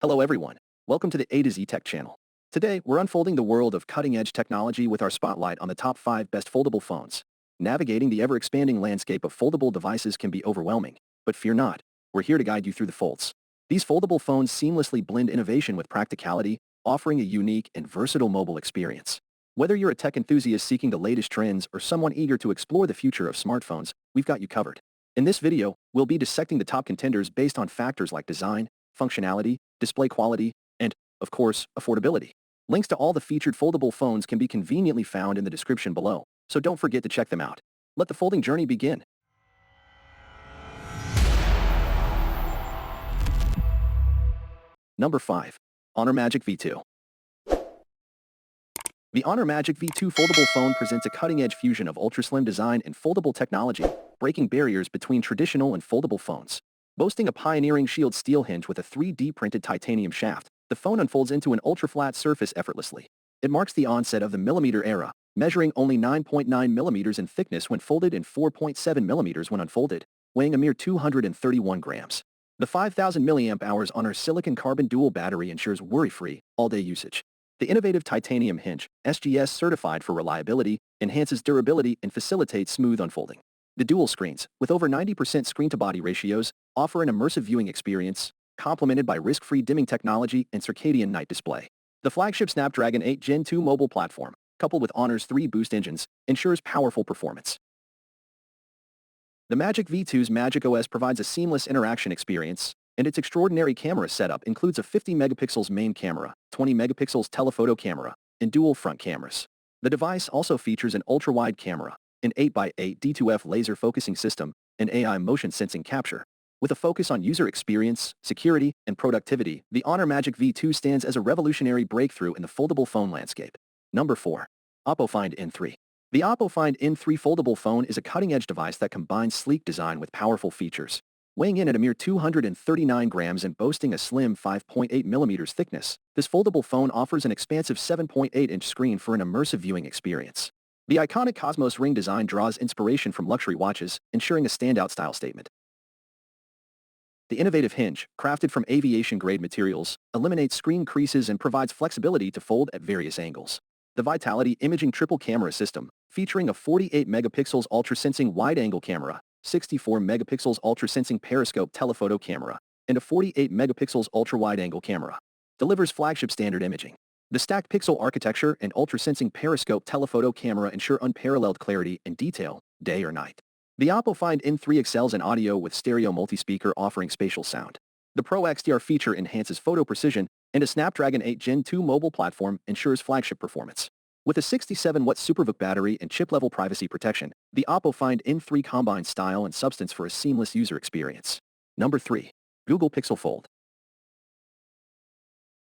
Hello everyone. Welcome to the A to Z Tech channel. Today, we're unfolding the world of cutting-edge technology with our spotlight on the top 5 best foldable phones. Navigating the ever-expanding landscape of foldable devices can be overwhelming, but fear not. We're here to guide you through the folds. These foldable phones seamlessly blend innovation with practicality, offering a unique and versatile mobile experience. Whether you're a tech enthusiast seeking the latest trends or someone eager to explore the future of smartphones, we've got you covered. In this video, we'll be dissecting the top contenders based on factors like design, functionality, display quality, and, of course, affordability. Links to all the featured foldable phones can be conveniently found in the description below, so don't forget to check them out. Let the folding journey begin. Number 5. Honor Magic V2. The Honor Magic V2 foldable phone presents a cutting-edge fusion of ultra-slim design and foldable technology, breaking barriers between traditional and foldable phones. Boasting a pioneering shield steel hinge with a 3D printed titanium shaft, the phone unfolds into an ultra-flat surface effortlessly. It marks the onset of the millimeter era, measuring only 9.9 millimeters in thickness when folded and 4.7 millimeters when unfolded, weighing a mere 231 grams. The 5,000 mAh Honor silicon carbon dual battery ensures worry-free, all-day usage. The innovative titanium hinge, SGS certified for reliability, enhances durability and facilitates smooth unfolding. The dual screens, with over 90% screen-to-body ratios, offer an immersive viewing experience, complemented by risk-free dimming technology and circadian night display. The flagship Snapdragon 8 Gen 2 mobile platform, coupled with Honor's 3 boost engines, ensures powerful performance. The Magic V2's Magic OS provides a seamless interaction experience, and its extraordinary camera setup includes a 50 megapixels main camera, 20 megapixels telephoto camera, and dual front cameras. The device also features an ultra-wide camera, an 8x8 D2F laser focusing system, and AI motion sensing capture. With a focus on user experience, security, and productivity, the Honor Magic V2 stands as a revolutionary breakthrough in the foldable phone landscape. Number 4. OPPO Find N3. The OPPO Find N3 foldable phone is a cutting-edge device that combines sleek design with powerful features. Weighing in at a mere 239 grams and boasting a slim 5.8 millimeters thickness, this foldable phone offers an expansive 7.8-inch screen for an immersive viewing experience. The iconic Cosmos ring design draws inspiration from luxury watches, ensuring a standout style statement. The innovative hinge, crafted from aviation-grade materials, eliminates screen creases and provides flexibility to fold at various angles. The Vitality Imaging Triple Camera System, featuring a 48 megapixels ultra-sensing wide-angle camera, 64 megapixels ultra-sensing periscope telephoto camera, and a 48 megapixels ultra-wide-angle camera, delivers flagship standard imaging. The stacked pixel architecture and ultra-sensing periscope telephoto camera ensure unparalleled clarity and detail, day or night. The OPPO Find N3 excels in audio with stereo multi-speaker offering spatial sound. The Pro XDR feature enhances photo precision, and a Snapdragon 8 Gen 2 mobile platform ensures flagship performance. With a 67-watt SuperVOOC battery and chip-level privacy protection, the OPPO Find N3 combines style and substance for a seamless user experience. Number 3. Google Pixel Fold.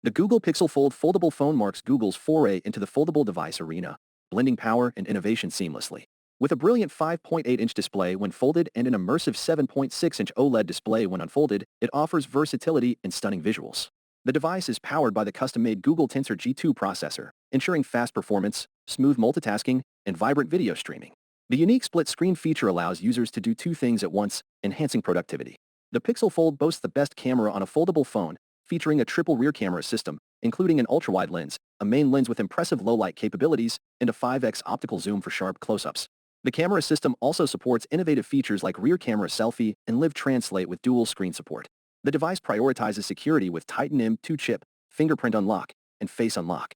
The Google Pixel Fold foldable phone marks Google's foray into the foldable device arena, blending power and innovation seamlessly. With a brilliant 5.8-inch display when folded and an immersive 7.6-inch OLED display when unfolded, it offers versatility and stunning visuals. The device is powered by the custom-made Google Tensor G2 processor, ensuring fast performance, smooth multitasking, and vibrant video streaming. The unique split-screen feature allows users to do two things at once, enhancing productivity. The Pixel Fold boasts the best camera on a foldable phone, featuring a triple rear camera system, including an ultra-wide lens, a main lens with impressive low-light capabilities, and a 5x optical zoom for sharp close-ups. The camera system also supports innovative features like rear camera selfie and live translate with dual screen support. The device prioritizes security with Titan M2 chip, fingerprint unlock, and face unlock.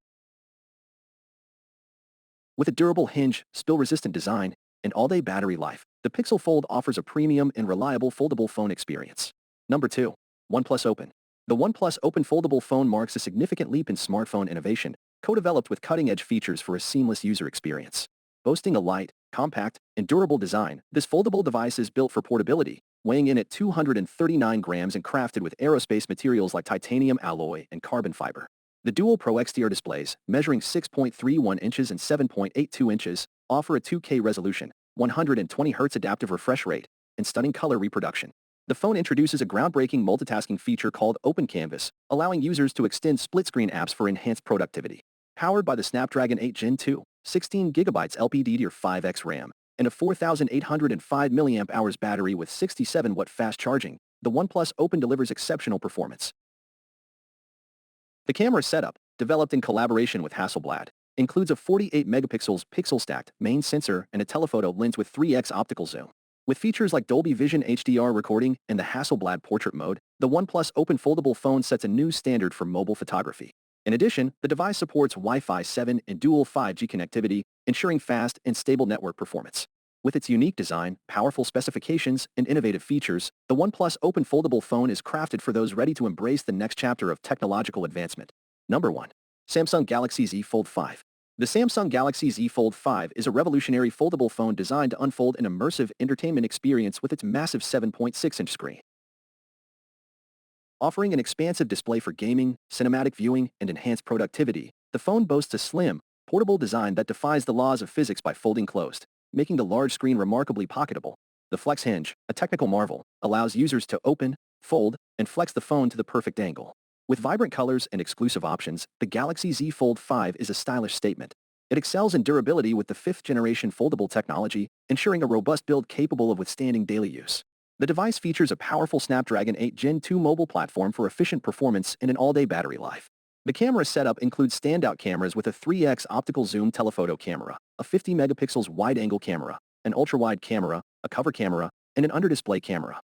With a durable hinge, spill-resistant design, and all-day battery life, the Pixel Fold offers a premium and reliable foldable phone experience. Number 2. OnePlus Open. The OnePlus Open foldable phone marks a significant leap in smartphone innovation, co-developed with cutting-edge features for a seamless user experience. Boasting a light, compact, and durable design, this foldable device is built for portability, weighing in at 239 grams and crafted with aerospace materials like titanium alloy and carbon fiber. The dual Pro XDR displays, measuring 6.31 inches and 7.82 inches, offer a 2K resolution, 120 Hz adaptive refresh rate, and stunning color reproduction. The phone introduces a groundbreaking multitasking feature called Open Canvas, allowing users to extend split-screen apps for enhanced productivity. Powered by the Snapdragon 8 Gen 2, 16GB LPDDR5X RAM, and a 4,805 mAh battery with 67-watt fast charging, the OnePlus Open delivers exceptional performance. The camera setup, developed in collaboration with Hasselblad, includes a 48 megapixels pixel-stacked main sensor and a telephoto lens with 3x optical zoom. With features like Dolby Vision HDR recording and the Hasselblad portrait mode, the OnePlus Open foldable phone sets a new standard for mobile photography. In addition, the device supports Wi-Fi 7 and dual 5G connectivity, ensuring fast and stable network performance. With its unique design, powerful specifications, and innovative features, the OnePlus Open foldable phone is crafted for those ready to embrace the next chapter of technological advancement. Number 1. Samsung Galaxy Z Fold5. The Samsung Galaxy Z Fold5 is a revolutionary foldable phone designed to unfold an immersive entertainment experience with its massive 7.6-inch screen. Offering an expansive display for gaming, cinematic viewing, and enhanced productivity, the phone boasts a slim, portable design that defies the laws of physics by folding closed, making the large screen remarkably pocketable. The Flex Hinge, a technical marvel, allows users to open, fold, and flex the phone to the perfect angle. With vibrant colors and exclusive options, the Galaxy Z Fold 5 is a stylish statement. It excels in durability with the 5th-generation foldable technology, ensuring a robust build capable of withstanding daily use. The device features a powerful Snapdragon 8 Gen 2 mobile platform for efficient performance and an all-day battery life. The camera setup includes standout cameras with a 3x optical zoom telephoto camera, a 50 megapixels wide-angle camera, an ultra-wide camera, a cover camera, and an under-display camera.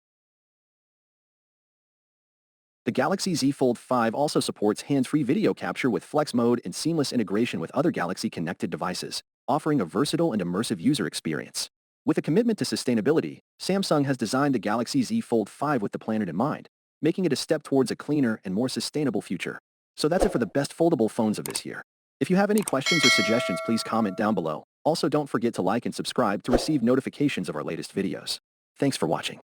The Galaxy Z Fold 5 also supports hands-free video capture with Flex Mode and seamless integration with other Galaxy-connected devices, offering a versatile and immersive user experience. With a commitment to sustainability, Samsung has designed the Galaxy Z Fold 5 with the planet in mind, making it a step towards a cleaner and more sustainable future. So that's it for the best foldable phones of this year. If you have any questions or suggestions, please comment down below. Also, don't forget to like and subscribe to receive notifications of our latest videos. Thanks for watching.